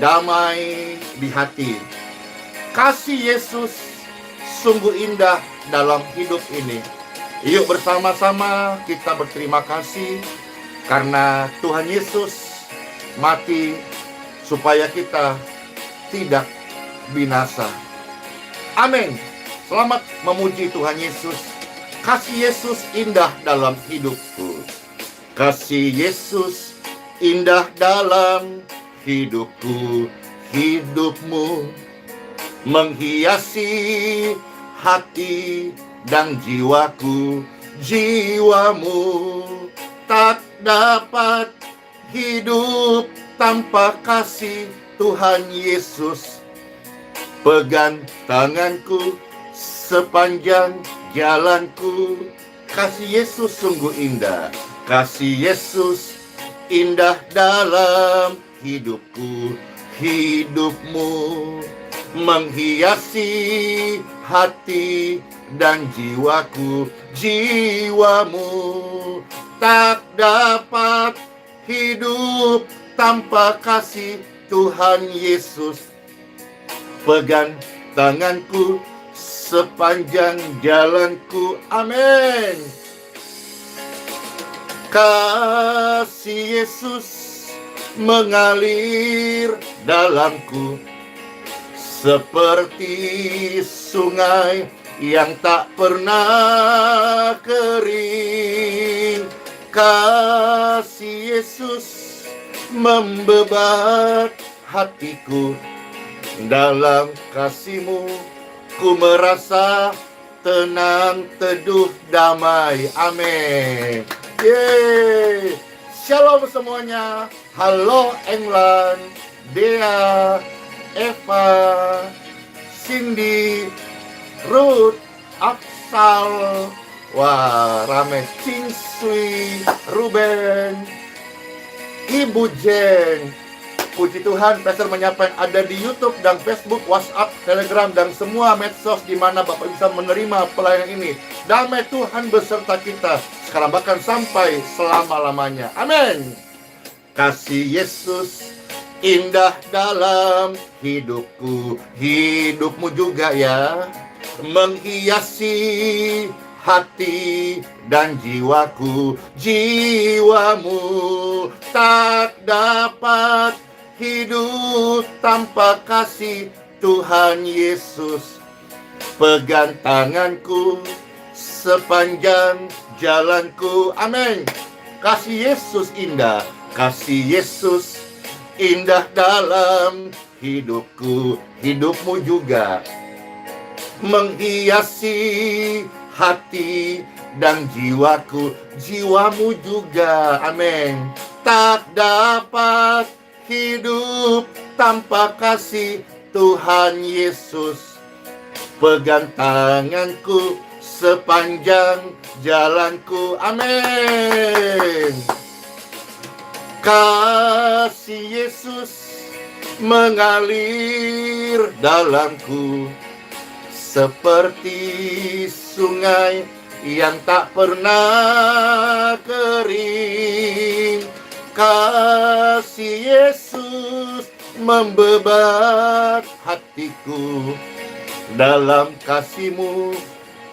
damai di hati. Kasih Yesus sungguh indah dalam hidup ini. Yuk bersama-sama kita berterima kasih karena Tuhan Yesus mati supaya kita tidak binasa. Amin. Selamat memuji Tuhan Yesus. Kasih Yesus indah dalam hidupku. Kasih Yesus indah dalam hidupku. Hidupmu menghiasi hati dan jiwaku. Jiwamu tak dapat hidup tanpa kasih Tuhan Yesus. Pegang tanganku sepanjang jalanku. Kasih Yesus sungguh indah. Kasih Yesus indah dalam hidupku. Hidupmu menghiasi hati dan jiwaku. Jiwamu tak dapat hidup tanpa kasih Tuhan Yesus. Pegang tanganku sepanjang jalanku. Amin. Kasih Yesus mengalir dalamku seperti sungai yang tak pernah kering. Kasih Yesus membebat hatiku. Dalam kasih-Mu ku merasa tenang, teduh, damai. Amin. Yeay. Shalom semuanya. Halo England, Dea, Eva, Cindy, Ruth, Afsal. Wah, rame. Cingsui, Ruben, Ibu Jen. Puji Tuhan, Pastor menyampaikan ada di YouTube dan Facebook, WhatsApp, Telegram, dan semua medsos di mana Bapak bisa menerima pelayanan ini. Damai Tuhan beserta kita sekarang bahkan sampai selama-lamanya. Amin. Kasih Yesus indah dalam hidupku. Hidupmu juga ya. Menghiasi hati dan jiwaku. Jiwamu tak dapat hidup tanpa kasih Tuhan Yesus. Pegang tanganku sepanjang jalanku. Amin. Kasih Yesus indah. Kasih Yesus indah dalam hidupku. Hidupmu juga menghiasi hati dan jiwaku. Jiwamu juga. Amin. Tak dapat hidup tanpa kasih Tuhan Yesus. Pegang tanganku sepanjang jalanku. Amin. Kasih Yesus mengalir dalamku seperti sungai yang tak pernah kering. Kasih Yesus membebat hatiku. Dalam kasih-Mu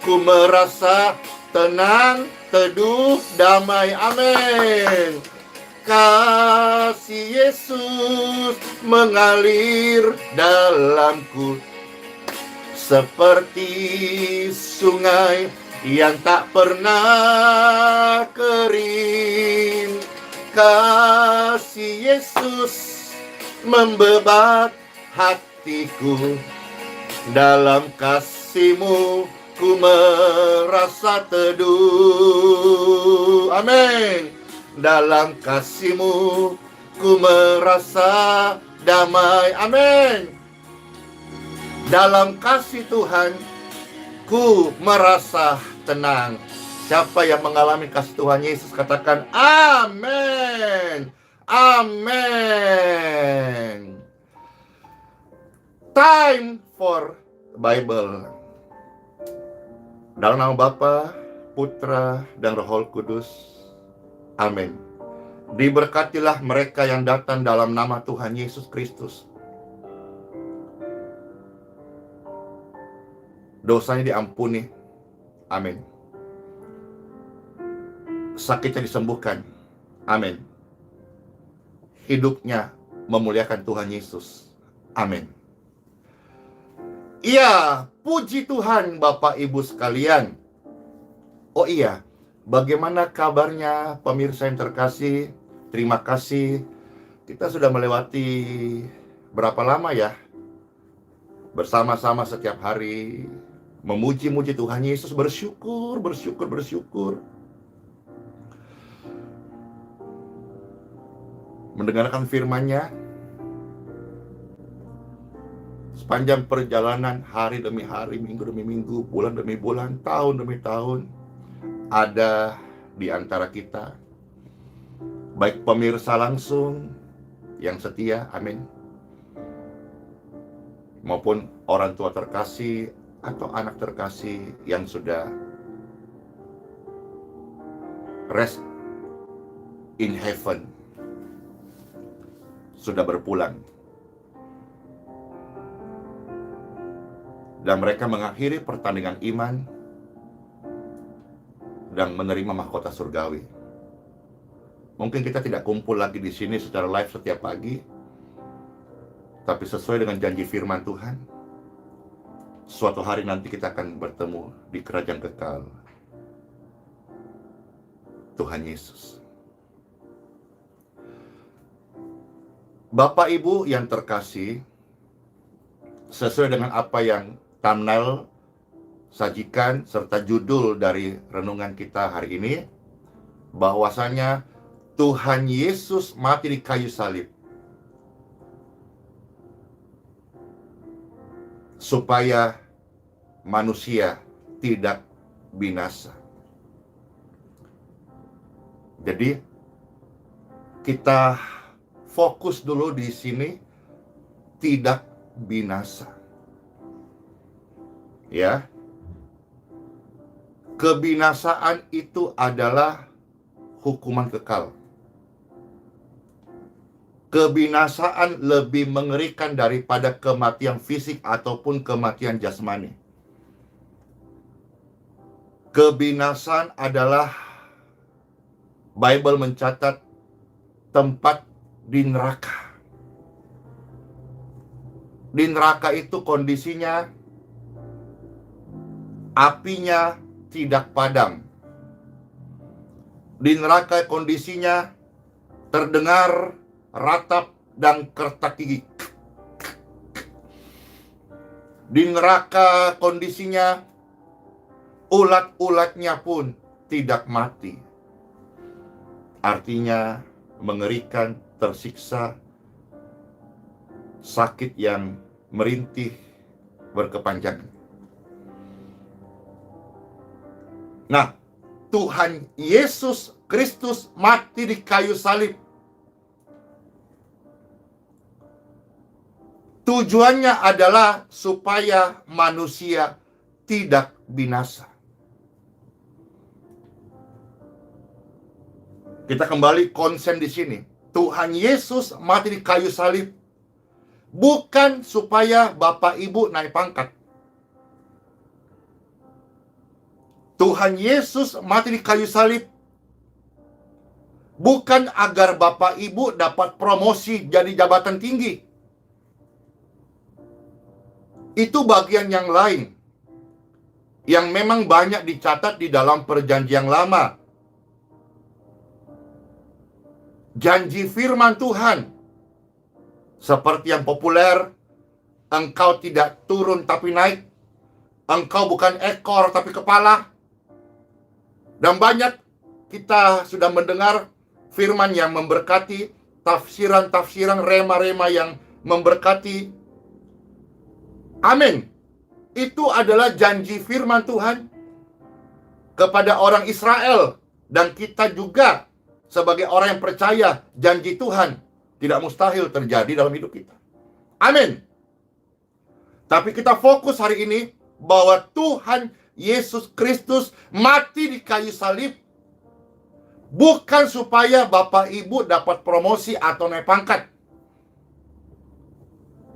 ku merasa tenang, teduh, damai. Amin. Kasih Yesus mengalir dalamku seperti sungai yang tak pernah kering. Kasih Yesus membebat hatiku. Dalam kasih-Mu ku merasa teduh. Amin. Dalam kasih-Mu ku merasa damai. Amin. Dalam kasih Tuhan ku merasa tenang. Siapa yang mengalami kasih Tuhan Yesus katakan amin. Amin. Time for Bible. Dalam nama Bapa, Putra, dan Roh Kudus. Amin. Diberkatilah mereka yang datang dalam nama Tuhan Yesus Kristus. Dosanya diampuni. Amin. Sakitnya disembuhkan. Amin. Hidupnya memuliakan Tuhan Yesus. Amin. Iya, puji Tuhan Bapak Ibu sekalian. Oh iya, bagaimana kabarnya pemirsa yang terkasih? Terima kasih. Kita sudah melewati berapa lama ya? Bersama-sama setiap hari memuji-muji Tuhan Yesus, bersyukur. Mendengarkan firman-Nya. Sepanjang perjalanan, hari demi hari, minggu demi minggu, bulan demi bulan, tahun demi tahun, ada di antara kita. Baik pemirsa langsung yang setia, amin, maupun orang tua terkasih atau anak terkasih yang sudah rest in heaven, sudah berpulang. Dan mereka mengakhiri pertandingan iman dan menerima mahkota surgawi. Mungkin kita tidak kumpul lagi di sini secara live setiap pagi, tapi sesuai dengan janji firman Tuhan, suatu hari nanti kita akan bertemu di kerajaan kekal Tuhan Yesus. Bapak Ibu yang terkasih, sesuai dengan apa yang thumbnail sajikan serta judul dari renungan kita hari ini, bahwasanya Tuhan Yesus mati di kayu salib supaya manusia tidak binasa. Jadi kita fokus dulu di sini, tidak binasa. Ya. Kebinasaan itu adalah hukuman kekal. Kebinasaan lebih mengerikan daripada kematian fisik ataupun kematian jasmani. Kebinasaan adalah, Bible mencatat, tempat di neraka. Di neraka itu kondisinya apinya tidak padam. Di neraka kondisinya terdengar ratap dan kertak gigi. Di neraka kondisinya ulat-ulatnya pun tidak mati. Artinya mengerikan, tersiksa, sakit yang merintih berkepanjangan. Nah, Tuhan Yesus Kristus mati di kayu salib. Tujuannya adalah supaya manusia tidak binasa. Kita kembali konsen di sini. Tuhan Yesus mati di kayu salib bukan supaya Bapak Ibu naik pangkat. Tuhan Yesus mati di kayu salib bukan agar Bapak Ibu dapat promosi jadi jabatan tinggi. Itu bagian yang lain yang memang banyak dicatat di dalam perjanjian lama. Janji firman Tuhan seperti yang populer, engkau tidak turun tapi naik, engkau bukan ekor tapi kepala. Dan banyak kita sudah mendengar firman yang memberkati, tafsiran-tafsiran, rema-rema yang memberkati. Amin. Itu adalah janji firman Tuhan kepada orang Israel. Dan kita juga sebagai orang yang percaya janji Tuhan tidak mustahil terjadi dalam hidup kita. Amin. Tapi kita fokus hari ini bahwa Tuhan Yesus Kristus mati di kayu salib Bukan supaya Bapak Ibu dapat promosi atau naik pangkat.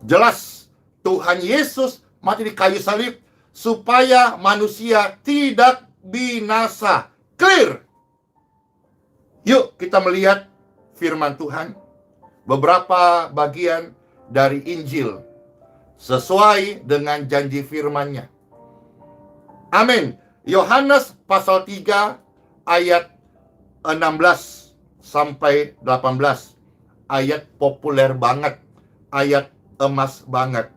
Jelas, Tuhan Yesus mati di kayu salib supaya manusia tidak binasa. Clear. Yuk kita melihat firman Tuhan. Beberapa bagian dari Injil sesuai dengan janji firman-Nya. Amin. Yohanes pasal 3 ayat 16 sampai 18. Ayat populer banget. Ayat emas banget.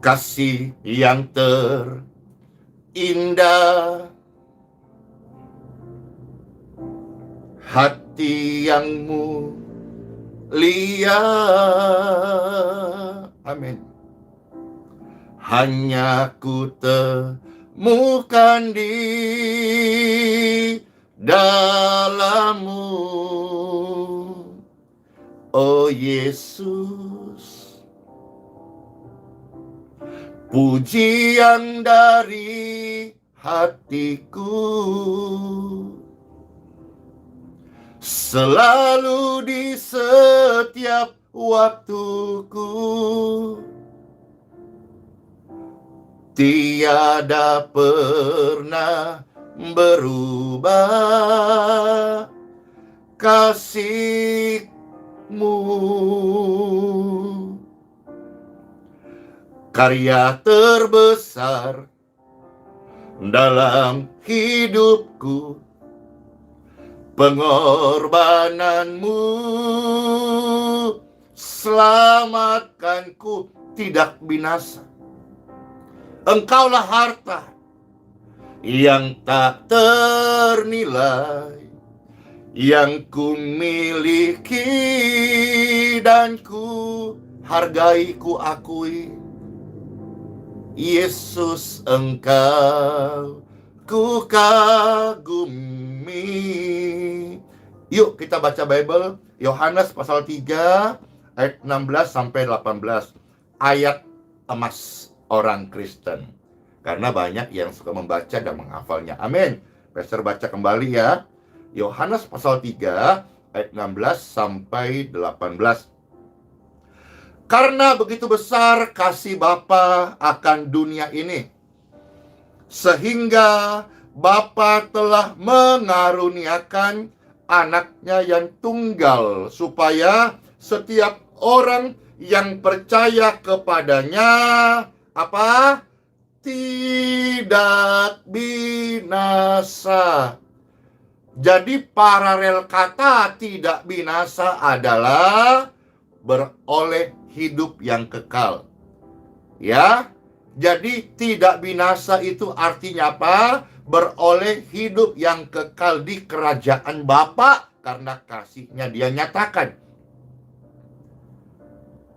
Kasih yang terindah, hati yang mulia. Amin. Hanya ku temukan di dalam-Mu, oh Yesus. Pujian dari hatiku selalu di setiap waktuku. Tiada pernah berubah kasih-Mu. Karya terbesar dalam hidupku, pengorbanan-Mu selamatkanku tidak binasa. Engkaulah harta yang tak ternilai, yang ku miliki dan ku hargai, ku akui. Yesus, Engkau ku kagumi. Yuk kita baca Bible. Yohanes pasal 3 ayat 16 sampai 18. Ayat emas orang Kristen. Karena banyak yang suka membaca dan menghafalnya. Amin. Pastor baca kembali ya. Yohanes pasal 3 ayat 16 sampai 18. Karena begitu besar kasih Bapa akan dunia ini, sehingga Bapa telah mengaruniakan anaknya yang tunggal, supaya setiap orang yang percaya kepadanya apa? Tidak binasa. Jadi paralel kata tidak binasa adalah beroleh hidup yang kekal. Ya. Jadi tidak binasa itu artinya apa? Beroleh hidup yang kekal di kerajaan Bapa karena kasih-Nya Dia nyatakan.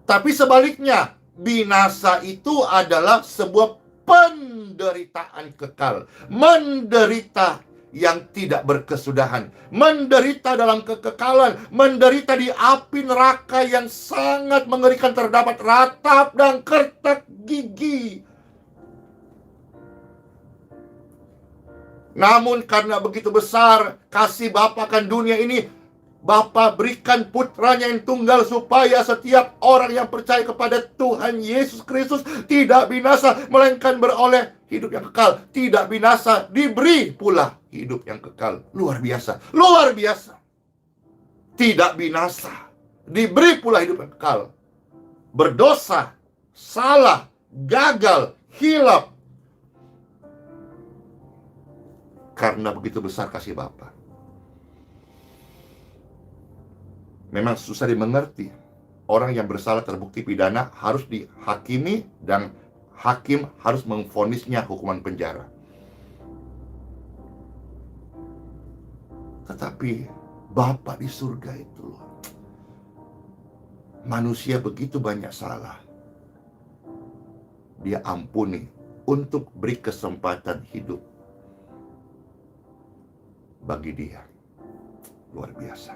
Tapi sebaliknya, binasa itu adalah sebuah penderitaan kekal. Menderita yang tidak berkesudahan. Menderita dalam kekekalan. Menderita di api neraka yang sangat mengerikan, terdapat ratap dan kertak gigi. Namun karena begitu besar kasih Bapa akan dunia ini, Bapa berikan putranya yang tunggal supaya setiap orang yang percaya kepada Tuhan Yesus Kristus tidak binasa, melainkan beroleh hidup yang kekal. Tidak binasa, diberi pula hidup yang kekal. Luar biasa, luar biasa. Tidak binasa, diberi pula hidup yang kekal. Berdosa, salah, gagal, hilaf. Karena begitu besar kasih Bapa. Memang susah dimengerti. Orang yang bersalah terbukti pidana harus dihakimi dan hakim harus memvonisnya hukuman penjara. Tetapi Bapa di surga itu loh, manusia begitu banyak salah, Dia ampuni untuk beri kesempatan hidup bagi dia. Luar biasa.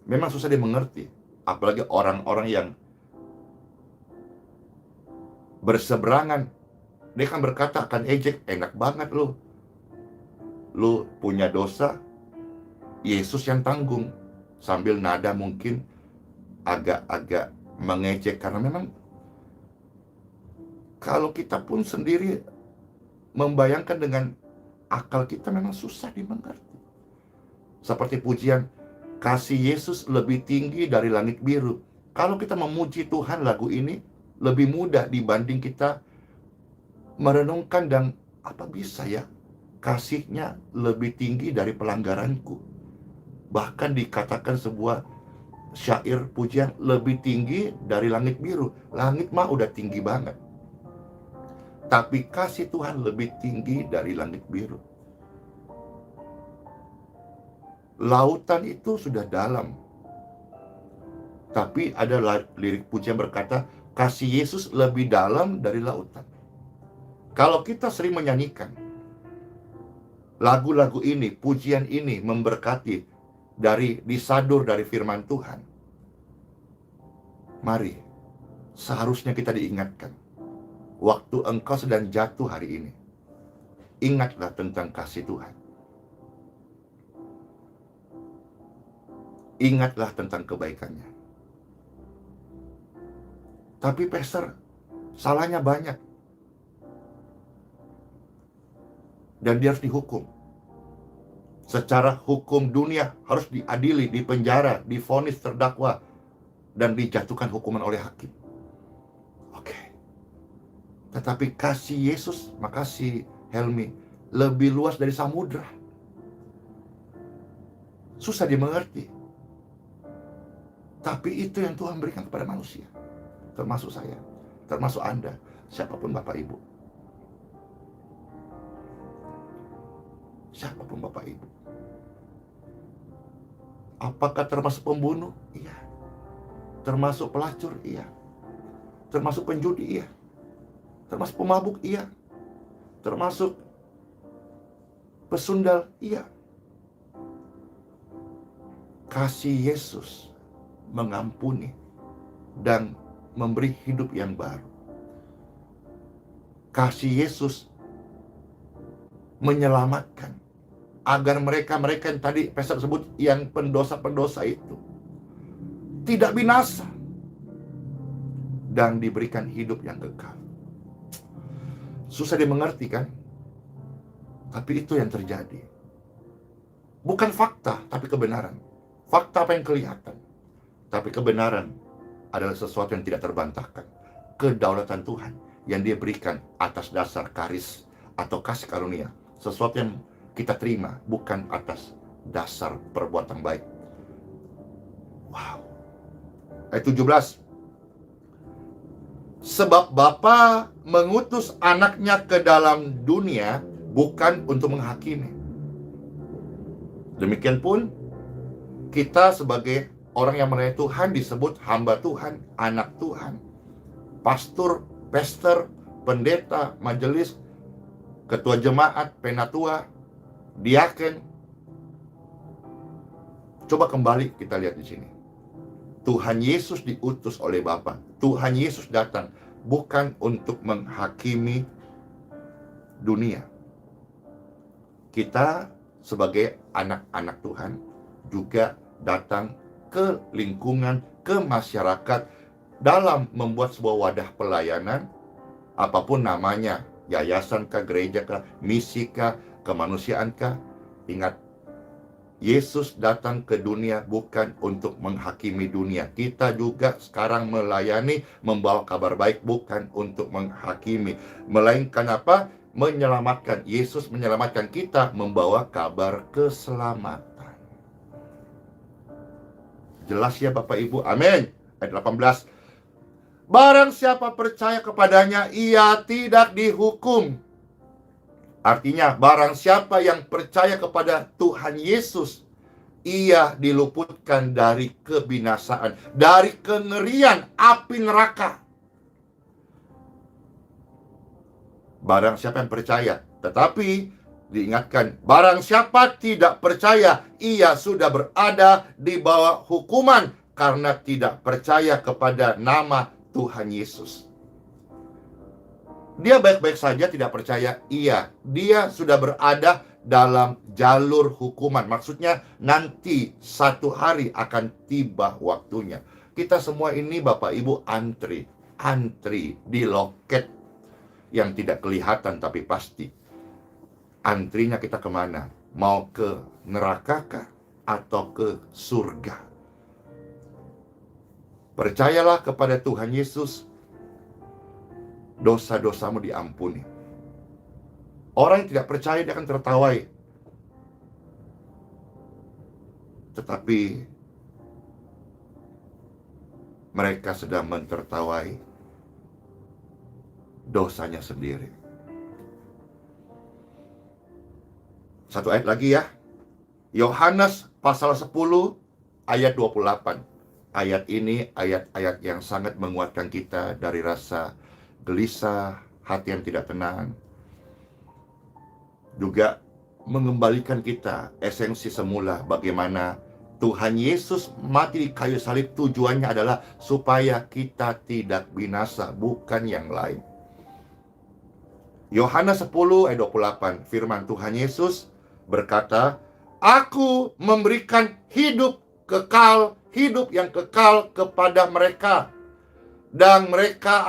Memang susah dimengerti, apalagi orang-orang yang berseberangan Dia akan berkata, akan ejek, enak banget lu. Lu punya dosa, Yesus yang tanggung. Sambil nada mungkin agak-agak mengejek. Karena memang kalau kita pun sendiri membayangkan dengan akal kita memang susah dimengerti. Seperti pujian, kasih Yesus lebih tinggi dari langit biru. Kalau kita memuji Tuhan, lagu ini lebih mudah dibanding kita merenungkan dan apa bisa ya, kasihnya lebih tinggi dari pelanggaranku. Bahkan dikatakan sebuah syair pujian, lebih tinggi dari langit biru. Langit mah udah tinggi banget, tapi kasih Tuhan lebih tinggi dari langit biru. Lautan itu sudah dalam, tapi ada lirik pujian berkata, kasih Yesus lebih dalam dari lautan. Kalau kita sering menyanyikan lagu-lagu ini, pujian ini memberkati disadur dari firman Tuhan, mari, seharusnya kita diingatkan, waktu engkau sedang jatuh hari ini, ingatlah tentang kasih Tuhan. Ingatlah tentang kebaikannya. Tapi pastor, salahnya banyak. Dan dia harus dihukum. Secara hukum dunia harus diadili, dipenjara, divonis terdakwa, dan dijatuhkan hukuman oleh hakim. Oke. Tetapi kasih Yesus, makasih Helmi, lebih luas dari samudra. Susah dimengerti. Tapi itu yang Tuhan berikan kepada manusia. Termasuk saya, termasuk Anda, siapapun Bapak Ibu. Siapapun Bapak Ibu. Apakah termasuk pembunuh? Iya. Termasuk pelacur? Iya. Termasuk penjudi? Iya. Termasuk pemabuk? Iya. Termasuk pesundal? Iya. Kasih Yesus mengampuni dan memberi hidup yang baru. Kasih Yesus menyelamatkan agar mereka yang tadi pastor sebut yang pendosa-pendosa itu tidak binasa dan diberikan hidup yang kekal. Susah dimengerti kan? Tapi itu yang terjadi. Bukan fakta, tapi kebenaran. Fakta apa yang kelihatan, tapi kebenaran adalah sesuatu yang tidak terbantahkan. Kedaulatan Tuhan yang Dia berikan atas dasar karis atau kasih karunia. Sesuatu yang kita terima bukan atas dasar perbuatan baik. Wow. Ayat 17. Sebab Bapa mengutus anaknya ke dalam dunia bukan untuk menghakimi. Demikian pun kita sebagai orang yang melayani Tuhan disebut hamba Tuhan, anak Tuhan, pastor, pendeta, majelis, ketua jemaat, penatua, diaken. Coba kembali kita lihat di sini. Tuhan Yesus diutus oleh Bapa. Tuhan Yesus datang bukan untuk menghakimi dunia. Kita sebagai anak-anak Tuhan juga datang ke lingkungan, ke masyarakat dalam membuat sebuah wadah pelayanan, apapun namanya, yayasan kah, gereja kah, misi kah, kemanusiaan kah. Ingat, Yesus datang ke dunia bukan untuk menghakimi dunia. Kita juga sekarang melayani, membawa kabar baik bukan untuk menghakimi, melainkan apa? Menyelamatkan. Yesus menyelamatkan kita, membawa kabar keselamatan. Jelas ya Bapak Ibu? Amin. Ayat 18. Barang siapa percaya kepadanya, ia tidak dihukum. Artinya, barang siapa yang percaya kepada Tuhan Yesus, ia diluputkan dari kebinasaan, dari kengerian api neraka. Barang siapa yang percaya, tetapi diingatkan, barang siapa tidak percaya, ia sudah berada di bawah hukuman karena tidak percaya kepada nama Tuhan Yesus. Dia baik-baik saja tidak percaya? Iya, dia sudah berada dalam jalur hukuman. Maksudnya nanti satu hari akan tiba waktunya. Kita semua ini Bapak Ibu antri di loket yang tidak kelihatan tapi pasti. Antrinya kita kemana? Mau ke neraka kah? Atau ke surga? Percayalah kepada Tuhan Yesus, dosa-dosamu diampuni. Orang yang tidak percaya dia akan tertawai. Tetapi mereka sedang mentertawai dosanya sendiri. Satu ayat lagi ya. Yohanes pasal 10 ayat 28. Ayat ini ayat-ayat yang sangat menguatkan kita dari rasa gelisah, hati yang tidak tenang. Juga mengembalikan kita esensi semula bagaimana Tuhan Yesus mati di kayu salib. Tujuannya adalah supaya kita tidak binasa, bukan yang lain. Yohanes 10 ayat 28, firman Tuhan Yesus berkata, Aku memberikan hidup yang kekal kepada mereka. Dan mereka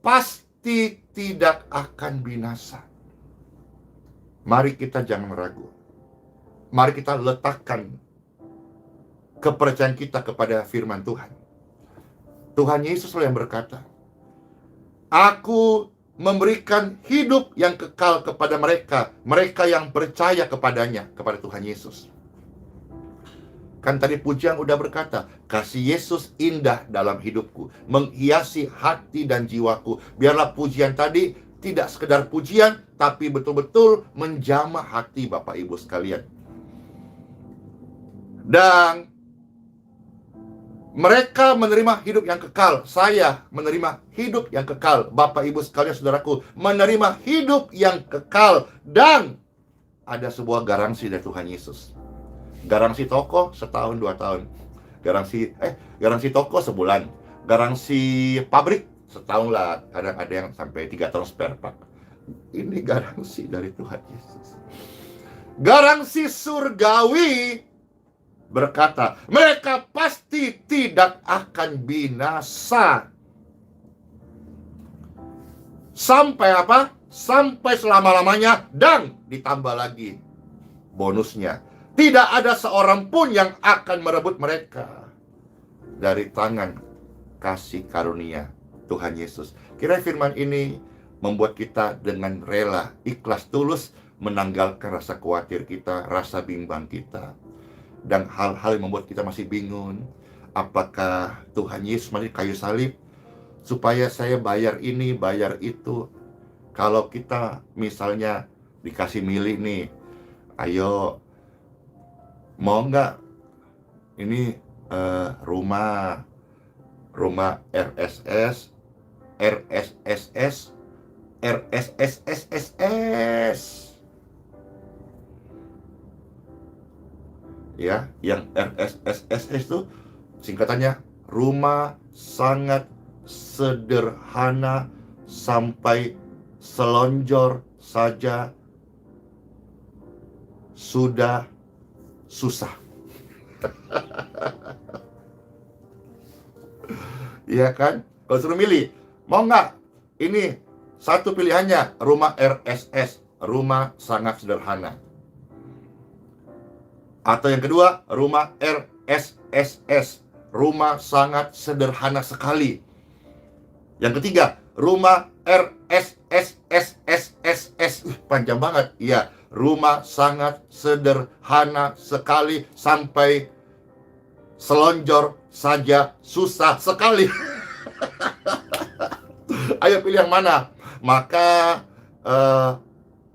pasti tidak akan binasa. Mari kita jangan ragu. Mari kita letakkan kepercayaan kita kepada firman Tuhan. Tuhan Yesus yang berkata, Aku memberikan hidup yang kekal kepada mereka yang percaya kepadanya, kepada Tuhan Yesus. Kan tadi pujian udah berkata, kasih Yesus indah dalam hidupku, menghiasi hati dan jiwaku. Biarlah pujian tadi tidak sekedar pujian, tapi betul-betul menjamah hati Bapak Ibu sekalian. Dan mereka menerima hidup yang kekal. Saya menerima hidup yang kekal. Bapak Ibu sekalian, saudaraku, menerima hidup yang kekal. Dan ada sebuah garansi dari Tuhan Yesus. Garansi toko setahun 2 tahun. Garansi toko sebulan. Garansi pabrik setahun lah. Kadang ada yang sampai 3 tahun spare part. Ini garansi dari Tuhan Yesus. Garansi surgawi berkata, mereka pasti tidak akan binasa. Sampai Sampai selama-lamanya. Dan ditambah lagi bonusnya, tidak ada seorang pun yang akan merebut mereka dari tangan kasih karunia Tuhan Yesus. Kira firman ini membuat kita dengan rela, ikhlas, tulus menanggalkan rasa khawatir kita, rasa bimbang kita, dan hal-hal yang membuat kita masih bingung. Apakah Tuhan Yesus mati di kayu salib supaya saya bayar ini, bayar itu? Kalau kita misalnya dikasih milih nih, ayo, mau nggak ini rumah RSS, ya, yang RSSS itu singkatannya rumah sangat sederhana sampai selonjor saja sudah susah. Iya kan? Kalau suruh milih, mau nggak? Ini satu pilihannya, rumah RSS, rumah sangat sederhana. Atau yang kedua, rumah RSSS, rumah sangat sederhana sekali. Yang ketiga, rumah RSSSSSS, panjang banget. Iya, rumah sangat sederhana sekali sampai selonjor saja susah sekali. Ayo pilih yang mana? Maka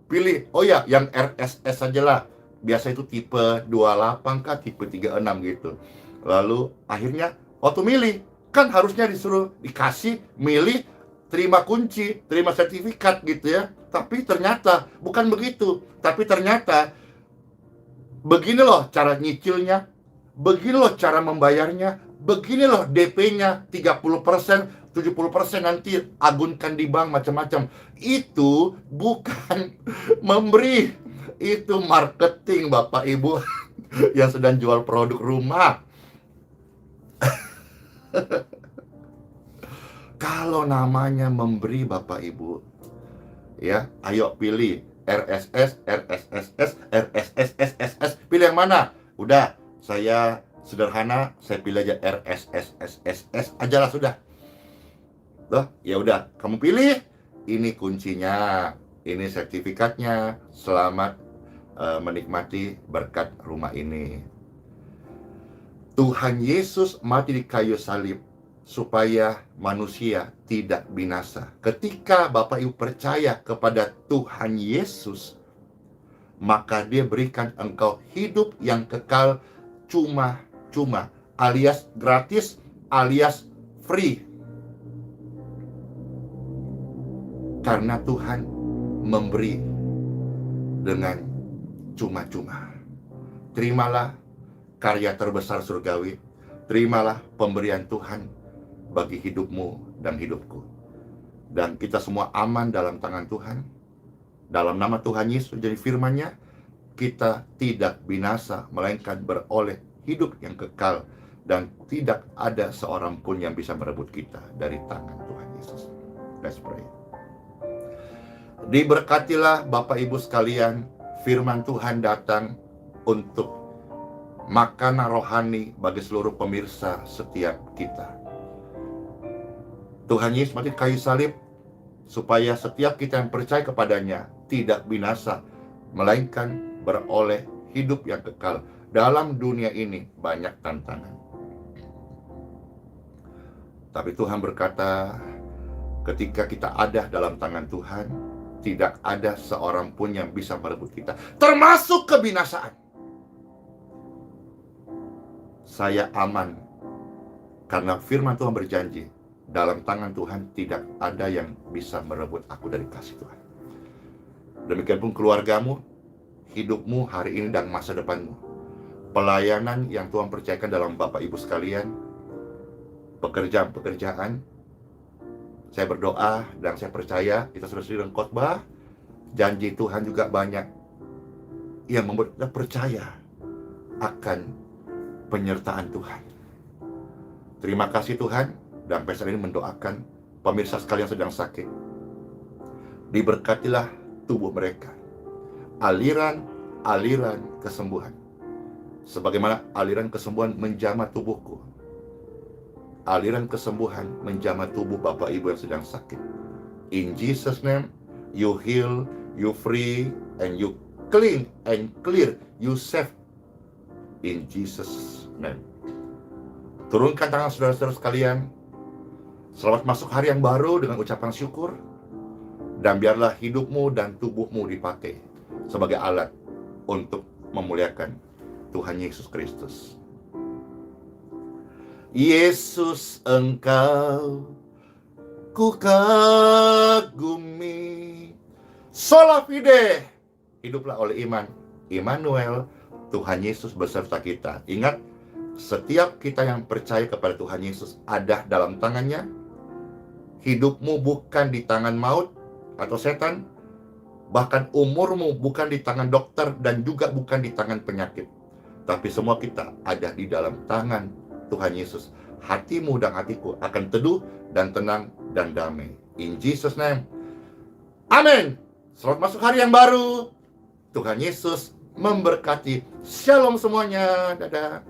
pilih, yang RSS saja lah. Biasa itu tipe 28 kah, tipe 36 gitu. Lalu akhirnya waktu milih, kan harusnya dikasih milih, terima kunci, terima sertifikat gitu ya. Tapi ternyata bukan begitu. Tapi ternyata begini loh cara nyicilnya, begini loh cara membayarnya, begini loh DP-nya 30%, 70% nanti agunkan di bank macam-macam. Itu bukan memberi, itu marketing Bapak Ibu yang sedang jual produk rumah. Kalau namanya memberi Bapak Ibu, ya, ayo pilih RSS, RSSS, RSSSSS, pilih yang mana? Udah, saya sederhana, saya pilih aja RSSSSS aja lah sudah. Loh, ya udah, kamu pilih. Ini kuncinya, ini sertifikatnya. Selamat menikmati berkat rumah ini. Tuhan Yesus mati di kayu salib supaya manusia tidak binasa. Ketika Bapak Ibu percaya kepada Tuhan Yesus, maka Dia berikan engkau hidup yang kekal cuma-cuma, alias gratis, alias free. Karena Tuhan memberi dengan cuma-cuma. Terimalah karya terbesar surgawi. Terimalah pemberian Tuhan bagi hidupmu dan hidupku. Dan kita semua aman dalam tangan Tuhan. Dalam nama Tuhan Yesus, jadi firman-Nya, kita tidak binasa, melainkan beroleh hidup yang kekal. Dan tidak ada seorang pun yang bisa merebut kita dari tangan Tuhan Yesus. Let's pray. Diberkatilah Bapak Ibu sekalian, firman Tuhan datang untuk makanan rohani bagi seluruh pemirsa setiap kita. Tuhan Yesus mati kayu salib supaya setiap kita yang percaya kepadanya tidak binasa, melainkan beroleh hidup yang kekal. Dalam dunia ini banyak tantangan, tapi Tuhan berkata, ketika kita ada dalam tangan Tuhan, tidak ada seorang pun yang bisa merebut kita, termasuk kebinasaan. Saya aman karena firman Tuhan berjanji, dalam tangan Tuhan tidak ada yang bisa merebut aku dari kasih Tuhan. Demikian pun keluargamu, hidupmu hari ini dan masa depanmu. Pelayanan yang Tuhan percayakan dalam Bapak Ibu sekalian, pekerjaan-pekerjaan, saya berdoa dan saya percaya kita sudah sedang khotbah, janji Tuhan juga banyak yang membuat kita percaya akan penyertaan Tuhan. Terima kasih Tuhan, dan saat ini mendoakan pemirsa sekalian sedang sakit. Diberkatilah tubuh mereka, aliran kesembuhan. Sebagaimana aliran kesembuhan menjamah tubuhku, aliran kesembuhan menjamah tubuh Bapak Ibu yang sedang sakit. In Jesus' name, you heal, you free, and you clean and clear, you save. In Jesus' name. Turunkan tangan saudara-saudara sekalian. Selamat masuk hari yang baru dengan ucapan syukur. Dan biarlah hidupmu dan tubuhmu dipakai sebagai alat untuk memuliakan Tuhan Yesus Kristus. Yesus, Engkau ku kagumi. Sola fide, hiduplah oleh iman. Immanuel, Tuhan Yesus beserta kita. Ingat, setiap kita yang percaya kepada Tuhan Yesus ada dalam tangan-Nya. Hidupmu bukan di tangan maut atau setan. Bahkan umurmu bukan di tangan dokter dan juga bukan di tangan penyakit. Tapi semua kita ada di dalam tangan Tuhan Yesus. Hatimu dan hatiku akan teduh dan tenang dan damai. In Jesus' name. Amin. Selamat masuk hari yang baru. Tuhan Yesus memberkati. Shalom semuanya. Dadah.